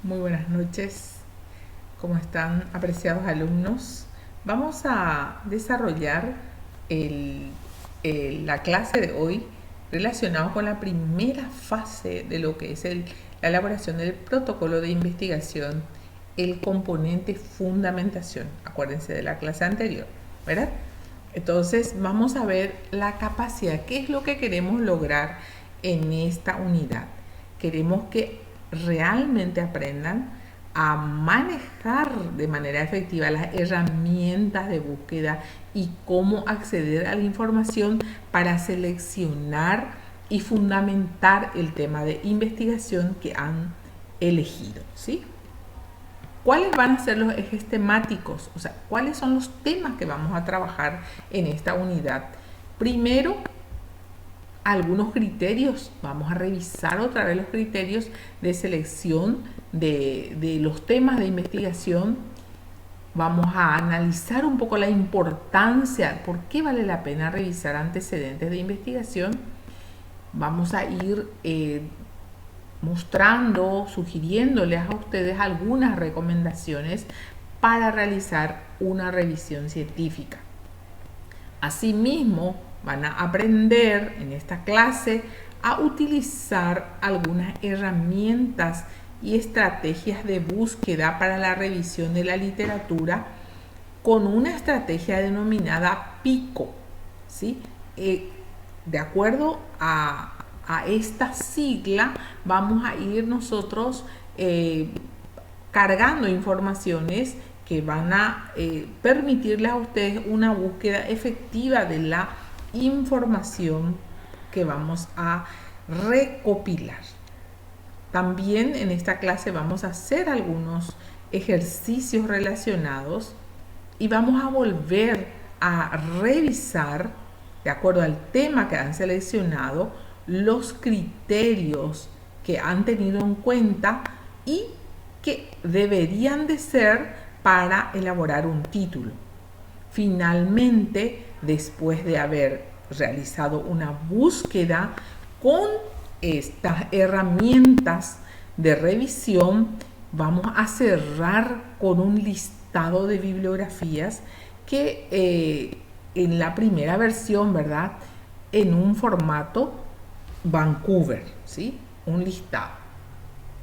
Muy buenas noches, ¿cómo están, apreciados alumnos? Vamos a desarrollar el- la clase de hoy relacionado con la primera fase de lo que es la elaboración del protocolo de investigación, el componente fundamentación. Acuérdense de la clase anterior, ¿verdad? Entonces vamos a ver la capacidad, qué es lo que queremos lograr en esta unidad. Queremos que realmente aprendan a manejar de manera efectiva las herramientas de búsqueda y cómo acceder a la información para seleccionar y fundamentar el tema de investigación que han elegido, ¿sí? ¿Cuáles van a ser los ejes temáticos? O sea, ¿cuáles son los temas que vamos a trabajar en esta unidad? Primero, algunos criterios. Vamos a revisar otra vez los criterios de selección de los temas de investigación. Vamos a analizar un poco la importancia, por qué vale la pena revisar antecedentes de investigación. Vamos a ir mostrando, sugiriéndoles a ustedes algunas recomendaciones para realizar una revisión científica. Asimismo, van a aprender en esta clase a utilizar algunas herramientas y estrategias de búsqueda para la revisión de la literatura con una estrategia denominada PICO, ¿sí? De acuerdo a esta sigla vamos a ir nosotros cargando informaciones que van a permitirles a ustedes una búsqueda efectiva de la información que vamos a recopilar. También en esta clase vamos a hacer algunos ejercicios relacionados y vamos a volver a revisar, de acuerdo al tema que han seleccionado, los criterios que han tenido en cuenta y que deberían de ser para elaborar un título. Finalmente, después de haber realizado una búsqueda con estas herramientas de revisión, vamos a cerrar con un listado de bibliografías que en la primera versión, ¿verdad?, en un formato Vancouver, ¿sí? Un listado.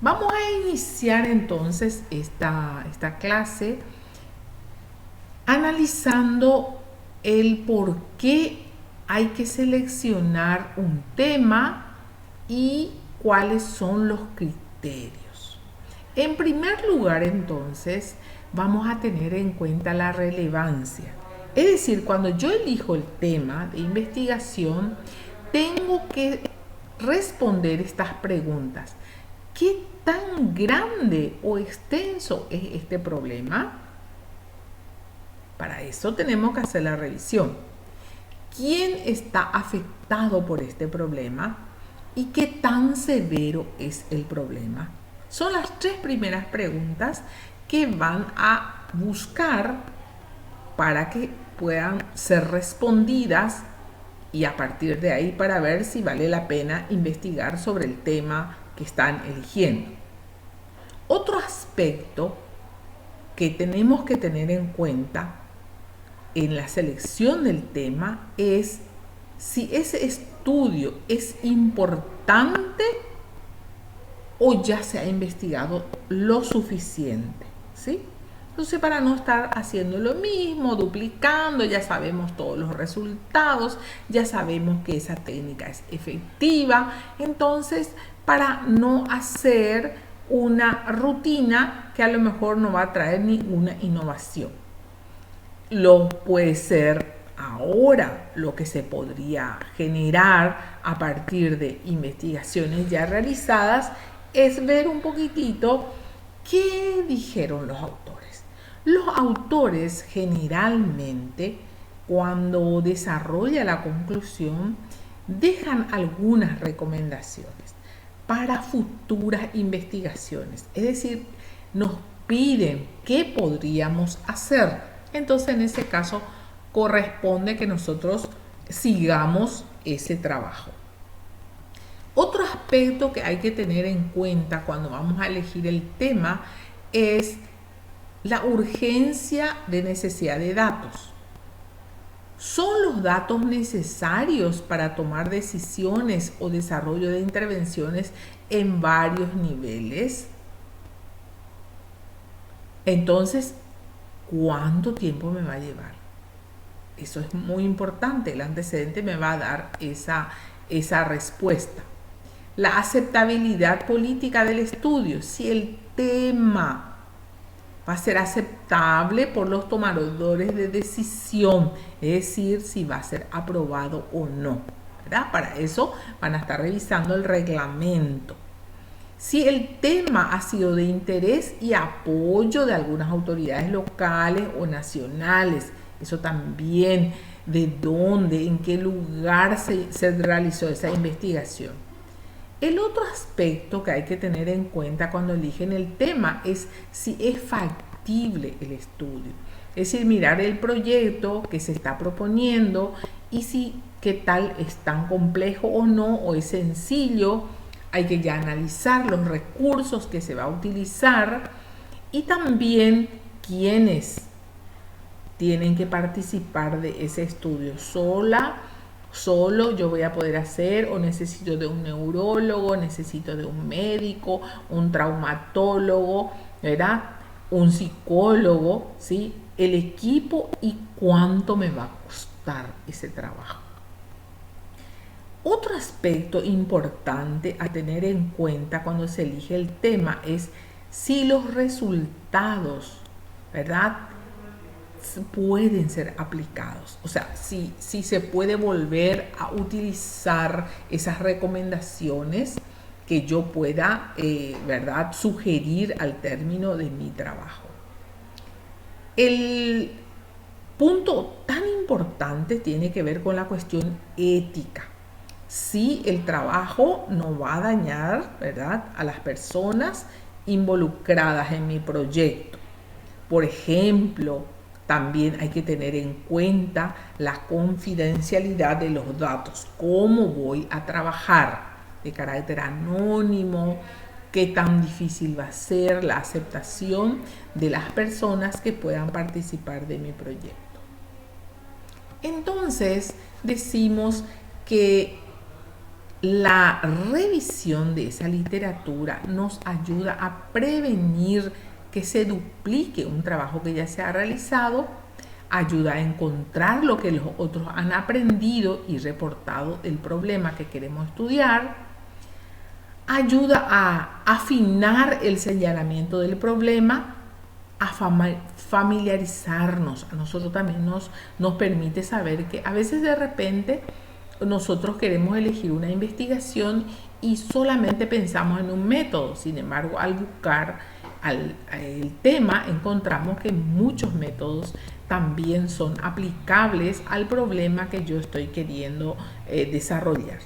Vamos a iniciar entonces esta clase analizando el por qué hay que seleccionar un tema y cuáles son los criterios. En primer lugar, entonces, vamos a tener en cuenta la relevancia. Es decir, cuando yo elijo el tema de investigación, tengo que responder estas preguntas. ¿Qué tan grande o extenso es este problema? Para eso tenemos que hacer la revisión. ¿Quién está afectado por este problema? ¿Y qué tan severo es el problema? Son las tres primeras preguntas que van a buscar para que puedan ser respondidas y a partir de ahí para ver si vale la pena investigar sobre el tema que están eligiendo. Otro aspecto que tenemos que tener en cuenta en la selección del tema es si ese estudio es importante o ya se ha investigado lo suficiente, ¿sí? Entonces, para no estar haciendo lo mismo, duplicando, ya sabemos todos los resultados, ya sabemos que esa técnica es efectiva. Entonces, para no hacer una rutina que a lo mejor no va a traer ninguna innovación. Lo puede ser ahora lo que se podría generar a partir de investigaciones ya realizadas es ver un poquitito qué dijeron los autores. Los autores generalmente, cuando desarrolla la conclusión, dejan algunas recomendaciones para futuras investigaciones. Es decir, nos piden qué podríamos hacer. Entonces, en ese caso, corresponde que nosotros sigamos ese trabajo. Otro aspecto aspecto que hay que tener en cuenta cuando vamos a elegir el tema es la urgencia de necesidad de datos. ¿Son los datos necesarios para tomar decisiones o desarrollo de intervenciones en varios niveles? Entonces, ¿cuánto tiempo me va a llevar? Eso es muy importante. El antecedente me va a dar esa respuesta. La aceptabilidad política del estudio. Si el tema va a ser aceptable por los tomadores de decisión, es decir, si va a ser aprobado o no, ¿verdad? Para eso van a estar revisando el reglamento. Si el tema ha sido de interés y apoyo de algunas autoridades locales o nacionales, eso también, de dónde, en qué lugar se realizó esa investigación. El otro aspecto que hay que tener en cuenta cuando eligen el tema es si es factible el estudio. Es decir, mirar el proyecto que se está proponiendo y si qué tal es tan complejo o no, o es sencillo. Hay que ya analizar los recursos que se va a utilizar y también quiénes tienen que participar de ese estudio. Solo yo voy a poder hacer, o necesito de un neurólogo, necesito de un médico, un traumatólogo, ¿verdad? Un psicólogo, ¿sí? El equipo y cuánto me va a costar ese trabajo. Otro aspecto importante a tener en cuenta cuando se elige el tema es si los resultados, ¿verdad?, pueden ser aplicados. O sea, si se puede volver a utilizar esas recomendaciones que yo pueda, ¿verdad?, sugerir al término de mi trabajo. El punto tan importante tiene que ver con la cuestión ética. Si el trabajo no va a dañar, ¿verdad?, a las personas involucradas en mi proyecto. Por ejemplo, también hay que tener en cuenta la confidencialidad de los datos. ¿Cómo voy a trabajar? De carácter anónimo, qué tan difícil va a ser la aceptación de las personas que puedan participar de mi proyecto. Entonces, decimos que la revisión de esa literatura nos ayuda a prevenir que se duplique un trabajo que ya se ha realizado, ayuda a encontrar lo que los otros han aprendido y reportado del problema que queremos estudiar, ayuda a afinar el señalamiento del problema, a familiarizarnos. A nosotros también nos permite saber que a veces de repente nosotros queremos elegir una investigación y solamente pensamos en un método. Sin embargo, al buscar el tema, encontramos que muchos métodos también son aplicables al problema que yo estoy queriendo desarrollar.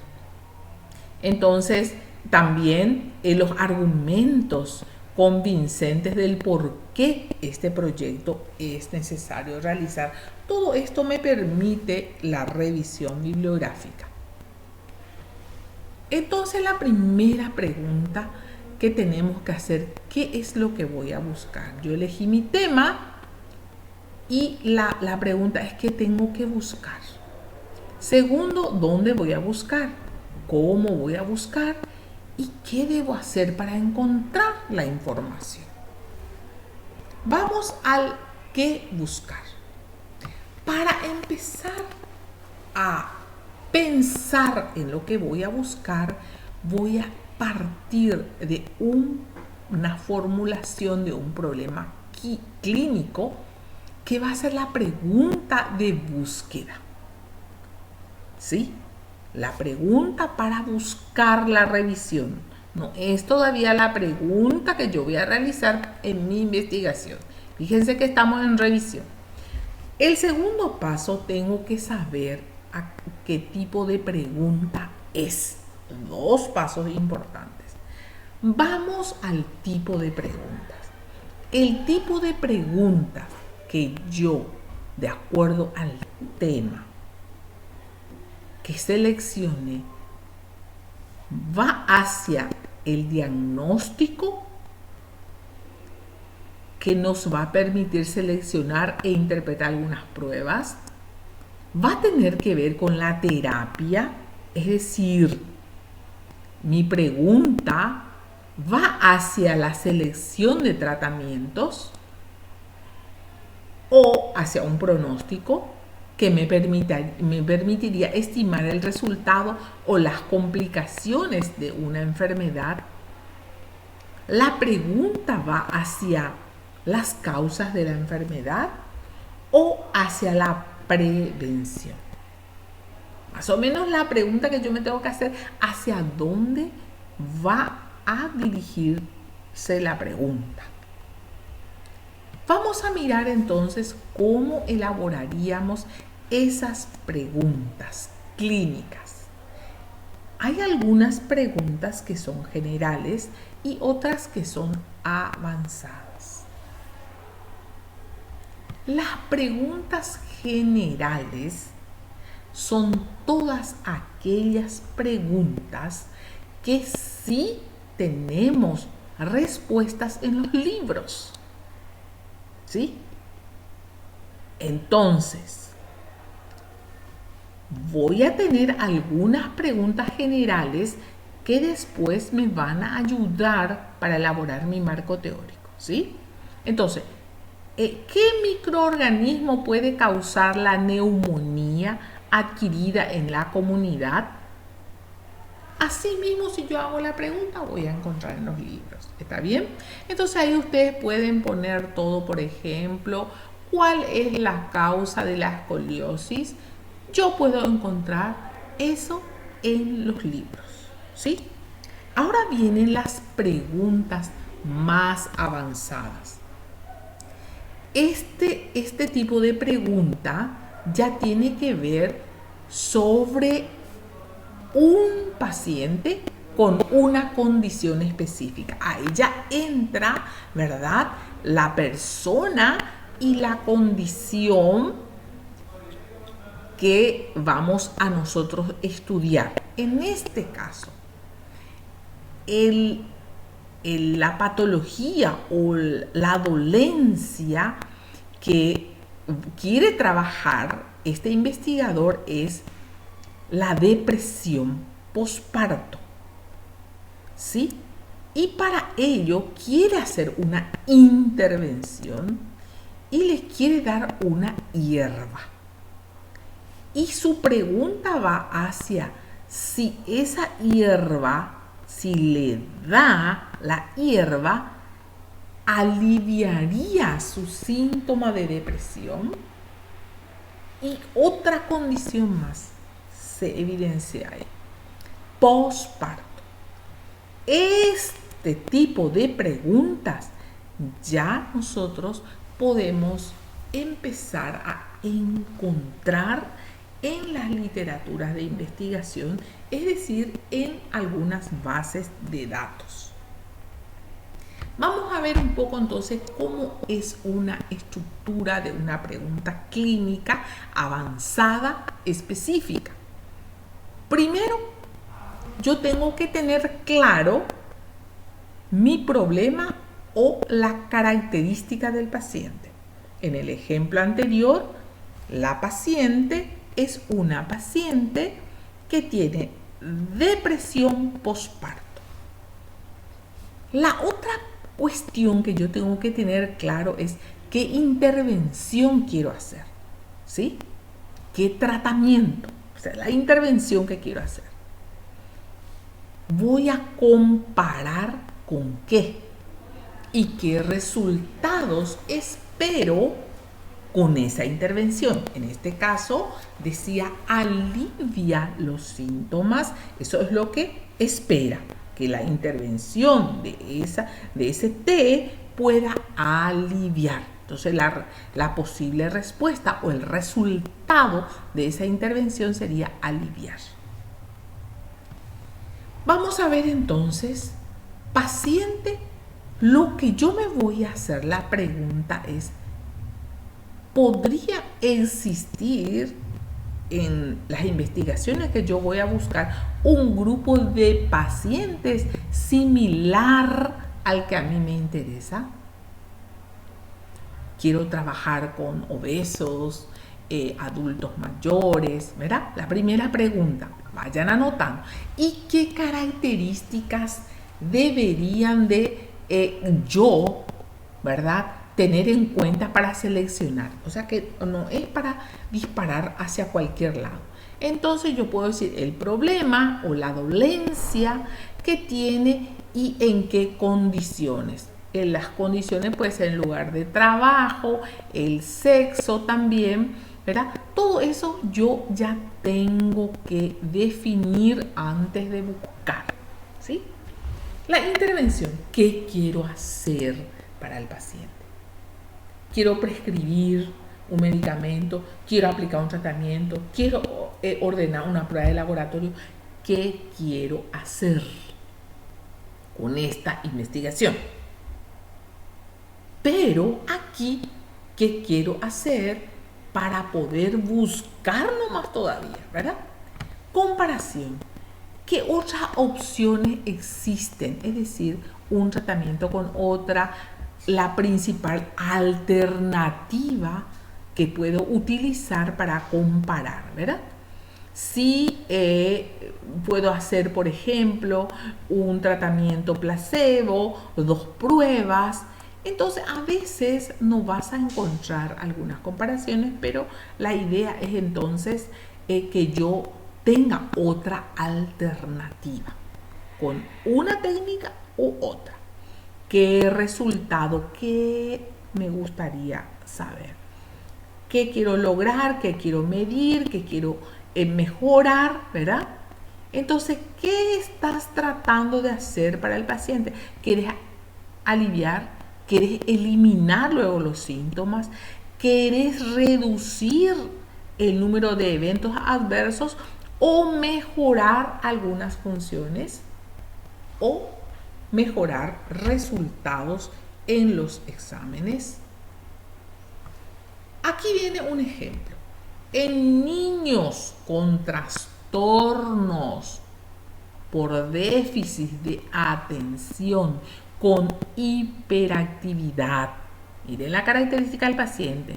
Entonces, también los argumentos convincentes del por qué este proyecto es necesario realizar. Todo esto me permite la revisión bibliográfica. Entonces, la primera pregunta que tenemos que hacer, ¿qué es lo que voy a buscar? Yo elegí mi tema y la pregunta es, ¿qué tengo que buscar? Segundo, ¿dónde voy a buscar? ¿Cómo voy a buscar? ¿Y qué debo hacer para encontrar la información? Vamos al qué buscar. Para empezar a pensar en lo que voy a buscar, voy a partir de una formulación de un problema clínico que va a ser la pregunta de búsqueda. ¿Sí? La pregunta para buscar la revisión. No es todavía la pregunta que yo voy a realizar en mi investigación. Fíjense que estamos en revisión. El segundo paso, tengo que saber a qué tipo de pregunta es. Dos pasos importantes. Vamos al tipo de preguntas. El tipo de preguntas que yo, de acuerdo al tema que seleccioné, va hacia el diagnóstico que nos va a permitir seleccionar e interpretar algunas pruebas. Va a tener que ver con la terapia, es decir, mi pregunta va hacia la selección de tratamientos o hacia un pronóstico que me permitiría estimar el resultado o las complicaciones de una enfermedad. La pregunta va hacia las causas de la enfermedad o hacia la prevención. Más o menos la pregunta que yo me tengo que hacer, ¿hacia dónde va a dirigirse la pregunta? Vamos a mirar entonces cómo elaboraríamos esas preguntas clínicas. Hay algunas preguntas que son generales y otras que son avanzadas. Las preguntas generales son todas aquellas preguntas que sí tenemos respuestas en los libros. ¿Sí? Entonces, voy a tener algunas preguntas generales que después me van a ayudar para elaborar mi marco teórico. ¿Sí? Entonces, ¿qué microorganismo puede causar la neumonía adquirida en la comunidad? Asimismo, si yo hago la pregunta, voy a encontrar en los libros. ¿Está bien? Entonces ahí ustedes pueden poner todo, por ejemplo, ¿cuál es la causa de la escoliosis? Yo puedo encontrar eso en los libros. ¿Sí? Ahora vienen las preguntas más avanzadas. Este tipo de pregunta ya tiene que ver sobre un paciente con una condición específica. Ahí ya entra, ¿verdad?, la persona y la condición que vamos a nosotros estudiar. En este caso, la patología o la dolencia que quiere trabajar este investigador es la depresión posparto, ¿sí? Y para ello quiere hacer una intervención y les quiere dar una hierba. Y su pregunta va hacia si esa hierba, si le da la hierba, aliviaría su síntoma de depresión. Y otra condición más se evidencia ahí: posparto. Este tipo de preguntas ya nosotros podemos empezar a encontrar en las literaturas de investigación, es decir, en algunas bases de datos. Vamos a ver un poco entonces cómo es una estructura de una pregunta clínica avanzada específica. Primero, yo tengo que tener claro mi problema o la característica del paciente. En el ejemplo anterior, la paciente es una paciente que tiene depresión posparto. La otra cuestión que yo tengo que tener claro es qué intervención quiero hacer, ¿sí? ¿Qué tratamiento? O sea, la intervención que quiero hacer. Voy a comparar con qué y qué resultados espero con esa intervención. En este caso, decía alivia los síntomas. Eso es lo que espera, que la intervención de ese té pueda aliviar. Entonces, la posible respuesta o el resultado de esa intervención sería aliviar. Vamos a ver entonces, paciente, lo que yo me voy a hacer, la pregunta es, ¿podría existir en las investigaciones que yo voy a buscar un grupo de pacientes similar al que a mí me interesa. Quiero trabajar con obesos, adultos mayores, ¿verdad? La primera pregunta, vayan anotando. ¿Y qué características deberían de yo, ¿verdad?, tener en cuenta para seleccionar? O sea que no es para disparar hacia cualquier lado. Entonces yo puedo decir el problema o la dolencia que tiene y en qué condiciones. En las condiciones puede ser el lugar de trabajo, el sexo también, ¿verdad? Todo eso yo ya tengo que definir antes de buscar, ¿sí? La intervención, ¿qué quiero hacer para el paciente? Quiero prescribir un medicamento, quiero aplicar un tratamiento, quiero ordenar una prueba de laboratorio. ¿Qué quiero hacer con esta investigación? Pero aquí, ¿qué quiero hacer para poder buscar nomás todavía, ¿verdad? Comparación. ¿Qué otras opciones existen? Es decir, un tratamiento con otra, la principal alternativa que puedo utilizar para comparar, ¿verdad? Si puedo hacer, por ejemplo, un tratamiento placebo, 2 pruebas, entonces a veces no vas a encontrar algunas comparaciones, pero la idea es entonces que yo tenga otra alternativa con una técnica u otra. ¿Qué resultado? ¿Qué me gustaría saber? ¿Qué quiero lograr? ¿Qué quiero medir? ¿Qué quiero mejorar? ¿Verdad? Entonces, ¿qué estás tratando de hacer para el paciente? ¿Quieres aliviar? ¿Quieres eliminar luego los síntomas? ¿Quieres reducir el número de eventos adversos o mejorar algunas funciones o mejorar resultados en los exámenes? Aquí viene un ejemplo. En niños con trastornos por déficit de atención, con hiperactividad, miren la característica del paciente,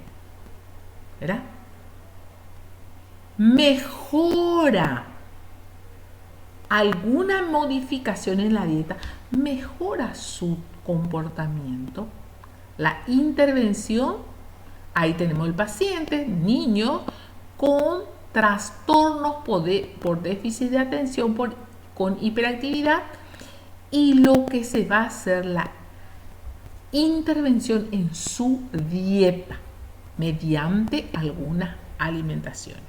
¿verdad? Mejora alguna modificación en la dieta, mejora su comportamiento. La intervención, ahí tenemos el paciente, niño con trastornos por déficit de atención, con hiperactividad, y lo que se va a hacer la intervención en su dieta mediante algunas alimentaciones.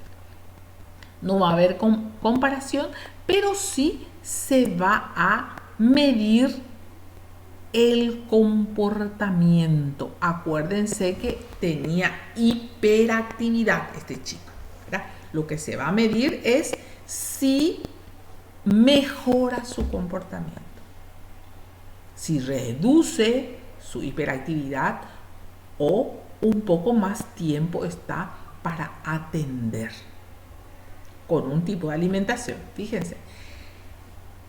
No va a haber comparación, pero sí se va a medir el comportamiento. Acuérdense que tenía hiperactividad este chico, ¿verdad? Lo que se va a medir es si mejora su comportamiento, si reduce su hiperactividad o un poco más tiempo está para atender con un tipo de alimentación. Fíjense.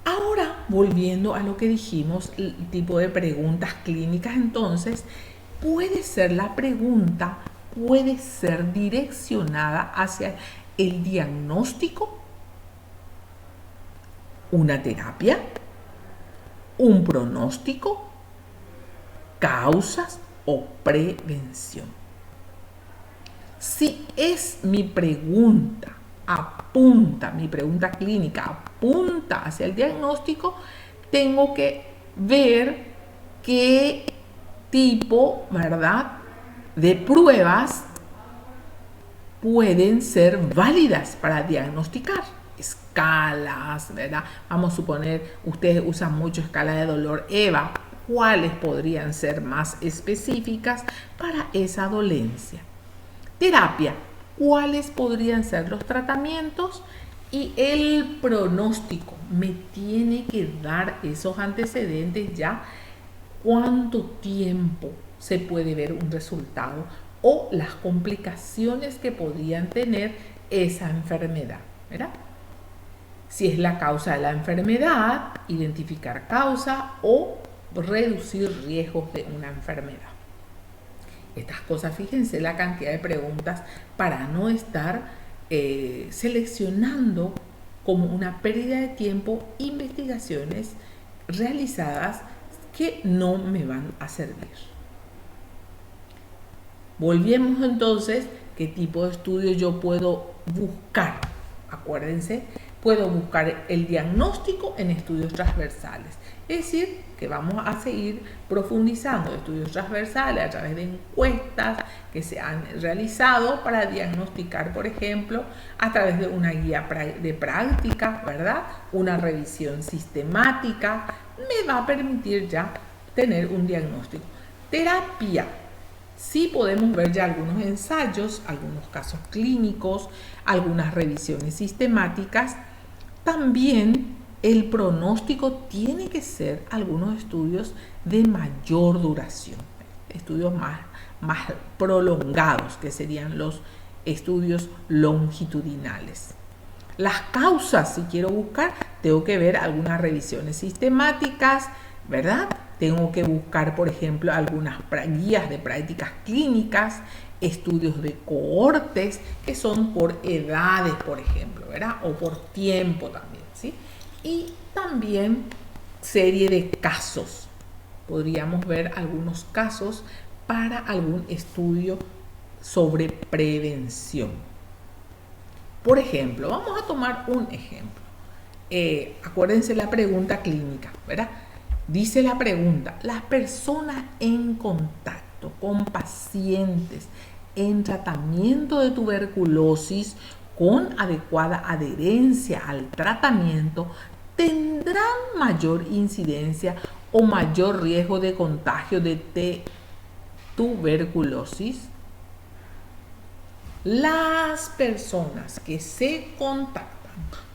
Ahora, volviendo a lo que dijimos, el tipo de preguntas clínicas, entonces, la pregunta puede ser direccionada hacia el diagnóstico, una terapia, un pronóstico, causas o prevención. Si es mi pregunta clínica apunta hacia el diagnóstico, tengo que ver qué tipo, ¿verdad?, de pruebas pueden ser válidas para diagnosticar. Escalas, ¿verdad? Vamos a suponer, ustedes usan mucho escala de dolor EVA. ¿Cuáles podrían ser más específicas para esa dolencia? Terapia. ¿Cuáles podrían ser los tratamientos? Y el pronóstico. Me tiene que dar esos antecedentes ya. ¿Cuánto tiempo se puede ver un resultado? O las complicaciones que podrían tener esa enfermedad, ¿verdad? Si es la causa de la enfermedad, identificar causa o reducir riesgos de una enfermedad. Estas cosas, fíjense la cantidad de preguntas para no estar seleccionando como una pérdida de tiempo investigaciones realizadas que no me van a servir. Volvemos entonces, ¿qué tipo de estudio yo puedo buscar? Acuérdense, puedo buscar el diagnóstico en estudios transversales. Es decir, que vamos a seguir profundizando estudios transversales a través de encuestas que se han realizado para diagnosticar, por ejemplo, a través de una guía de práctica, ¿verdad? Una revisión sistemática me va a permitir ya tener un diagnóstico. Terapia. Sí podemos ver ya algunos ensayos, algunos casos clínicos, algunas revisiones sistemáticas. También el pronóstico tiene que ser algunos estudios de mayor duración, estudios más prolongados, que serían los estudios longitudinales. Las causas, si quiero buscar, tengo que ver algunas revisiones sistemáticas, ¿verdad? Tengo que buscar, por ejemplo, algunas guías de prácticas clínicas, estudios de cohortes, que son por edades, por ejemplo, ¿verdad? O por tiempo también, ¿sí? Y también serie de casos. Podríamos ver algunos casos para algún estudio sobre prevención. Por ejemplo, vamos a tomar un ejemplo. Acuérdense la pregunta clínica, ¿verdad? Dice la pregunta, las personas en contacto con pacientes en tratamiento de tuberculosis con adecuada adherencia al tratamiento tendrán mayor incidencia o mayor riesgo de contagio de tuberculosis. Las personas que se contactan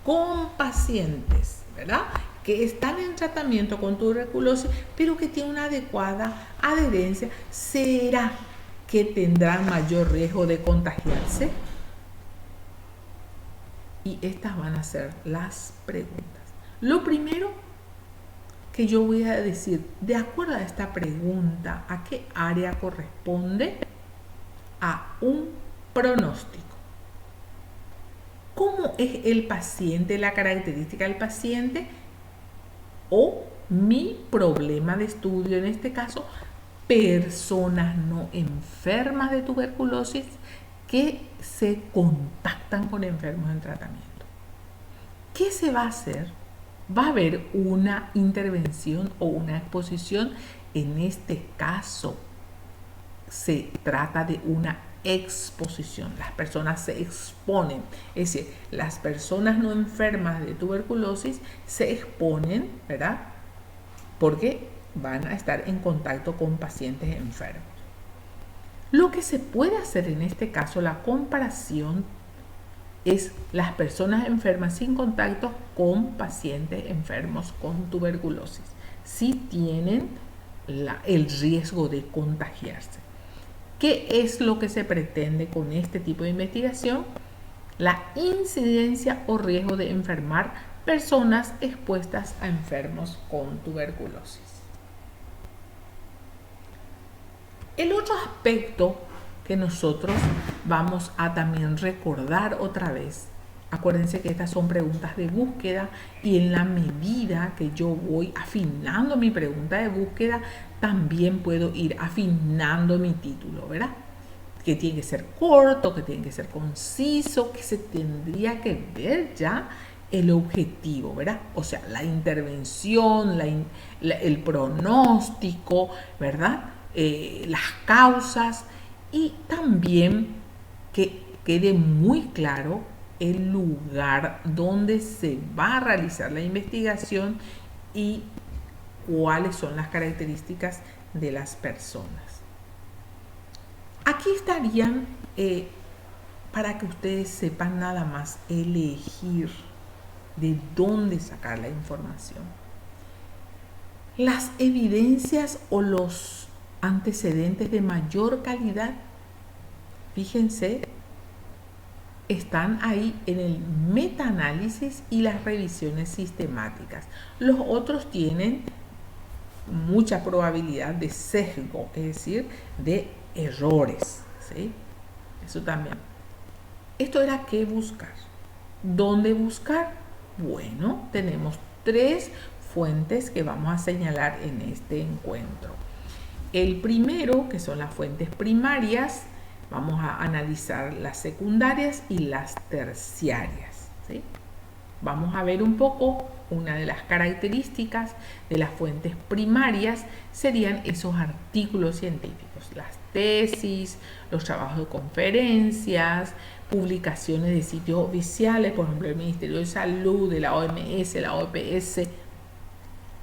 con pacientes, ¿verdad?, que están en tratamiento con tuberculosis, pero que tienen una adecuada adherencia, ¿será que tendrán mayor riesgo de contagiarse? Y estas van a ser las preguntas. Lo primero que yo voy a decir, de acuerdo a esta pregunta, ¿a qué área corresponde? A un pronóstico. ¿Cómo es el paciente, la característica del paciente? O mi problema de estudio, en este caso, personas no enfermas de tuberculosis que se contactan con enfermos en tratamiento. ¿Qué se va a hacer? Va a haber una intervención o una exposición. En este caso se trata de una exposición. Las personas se exponen, es decir, las personas no enfermas de tuberculosis se exponen, ¿verdad?, porque van a estar en contacto con pacientes enfermos. Lo que se puede hacer en este caso, la comparación, es las personas enfermas sin contacto con pacientes enfermos con tuberculosis, si tienen el riesgo de contagiarse. ¿Qué es lo que se pretende con este tipo de investigación? La incidencia o riesgo de enfermar personas expuestas a enfermos con tuberculosis. El otro aspecto que nosotros vamos a también recordar otra vez, acuérdense que estas son preguntas de búsqueda y en la medida que yo voy afinando mi pregunta de búsqueda, también puedo ir afinando mi título, ¿verdad? Que tiene que ser corto, que tiene que ser conciso, que se tendría que ver ya el objetivo, ¿verdad? O sea, la intervención, el pronóstico, ¿verdad? Las causas, y también que quede muy claro el lugar donde se va a realizar la investigación y cuáles son las características de las personas. Aquí estarían, para que ustedes sepan nada más, elegir de dónde sacar la información. Las evidencias o los antecedentes de mayor calidad, fíjense, están ahí en el metaanálisis y las revisiones sistemáticas. Los otros tienen mucha probabilidad de sesgo, es decir, de errores, ¿sí? Eso también. Esto era qué buscar. ¿Dónde buscar? Bueno, tenemos 3 fuentes que vamos a señalar en este encuentro. El primero, que son las fuentes primarias, vamos a analizar las secundarias y las terciarias, ¿sí? Vamos a ver un poco una de las características de las fuentes primarias serían esos artículos científicos, las tesis, los trabajos de conferencias, publicaciones de sitios oficiales, por ejemplo, el Ministerio de Salud, de la OMS, la OPS.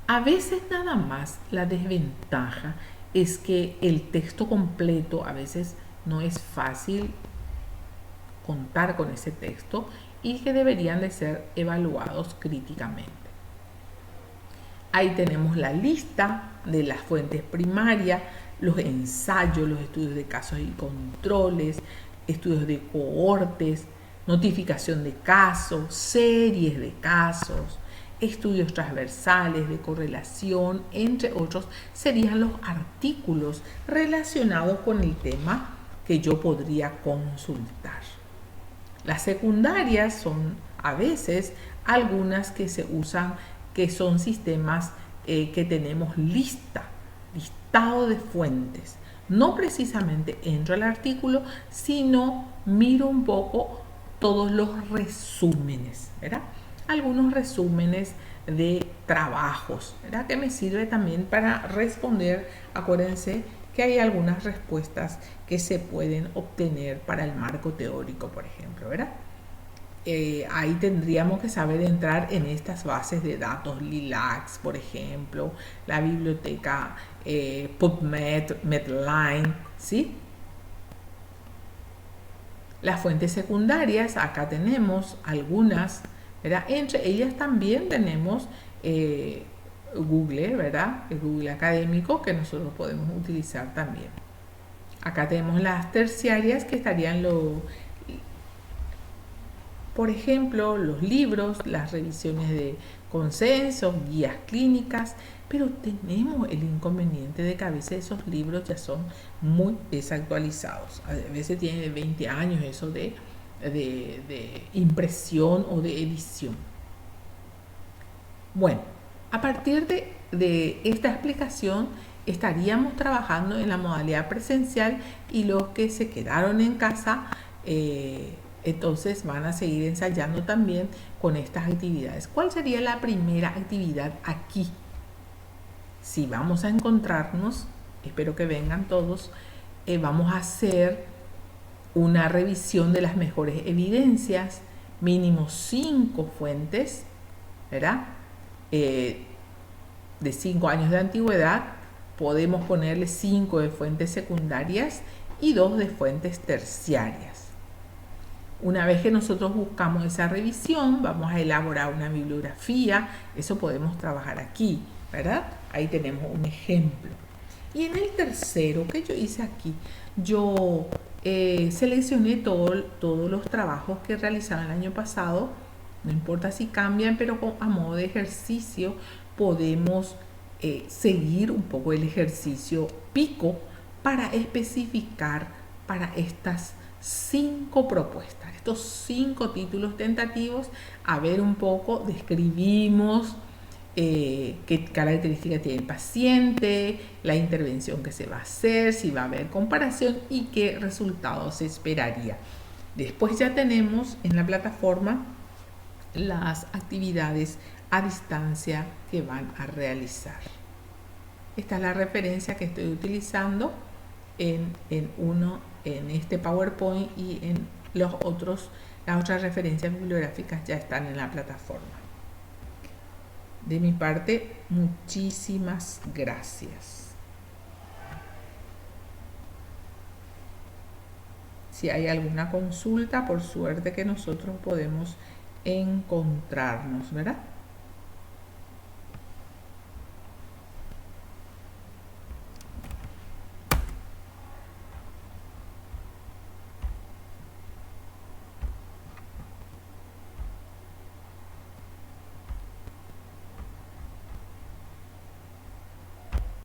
A veces nada más la desventaja es que el texto completo a veces no es fácil contar con ese texto y que deberían de ser evaluados críticamente. Ahí tenemos la lista de las fuentes primarias, los ensayos, los estudios de casos y controles, estudios de cohortes, notificación de casos, series de casos, estudios transversales de correlación, entre otros, serían los artículos relacionados con el tema que yo podría consultar. Las secundarias son a veces algunas que se usan, que son sistemas que tenemos listado de fuentes. No precisamente entro al artículo, sino miro un poco todos los resúmenes, ¿verdad? Algunos resúmenes de trabajos, ¿verdad? Que me sirve también para responder. Acuérdense que hay algunas respuestas que se pueden obtener para el marco teórico, por ejemplo, ¿verdad? Ahí tendríamos que saber entrar en estas bases de datos, LILACS, por ejemplo, la biblioteca PubMed, Medline, ¿sí? Las fuentes secundarias, acá tenemos algunas, ¿verdad? Entre ellas también tenemos Google, ¿verdad? El Google académico que nosotros podemos utilizar también. Acá tenemos las terciarias que estarían por ejemplo, los libros, las revisiones de consensos, guías clínicas, pero tenemos el inconveniente de que a veces esos libros ya son muy desactualizados. A veces tienen 20 años eso de impresión o de edición. Bueno, a partir de esta explicación estaríamos trabajando en la modalidad presencial y los que se quedaron en casa entonces van a seguir ensayando también con estas actividades. ¿Cuál sería la primera actividad aquí? Si vamos a encontrarnos, espero que vengan todos, vamos a hacer una revisión de las mejores evidencias, mínimo 5 fuentes, ¿verdad? De 5 años de antigüedad, podemos ponerle 5 de fuentes secundarias y 2 de fuentes terciarias. Una vez que nosotros buscamos esa revisión, vamos a elaborar una bibliografía, eso podemos trabajar aquí, ¿verdad? Ahí tenemos un ejemplo. Y en el tercero que yo hice aquí, yo seleccioné todos los trabajos que realizaron el año pasado, no importa si cambian, pero a modo de ejercicio podemos seguir un poco el ejercicio PICO para especificar para estas 5 propuestas, estos 5 títulos tentativos, a ver un poco, describimos qué características tiene el paciente, la intervención que se va a hacer, si va a haber comparación y qué resultados se esperaría. Después ya tenemos en la plataforma las actividades a distancia que van a realizar. Esta es la referencia que estoy utilizando en este PowerPoint, y en las otras referencias bibliográficas ya están en la plataforma. De mi parte, muchísimas gracias. Si hay alguna consulta, por suerte que nosotros podemos encontrarnos, ¿verdad?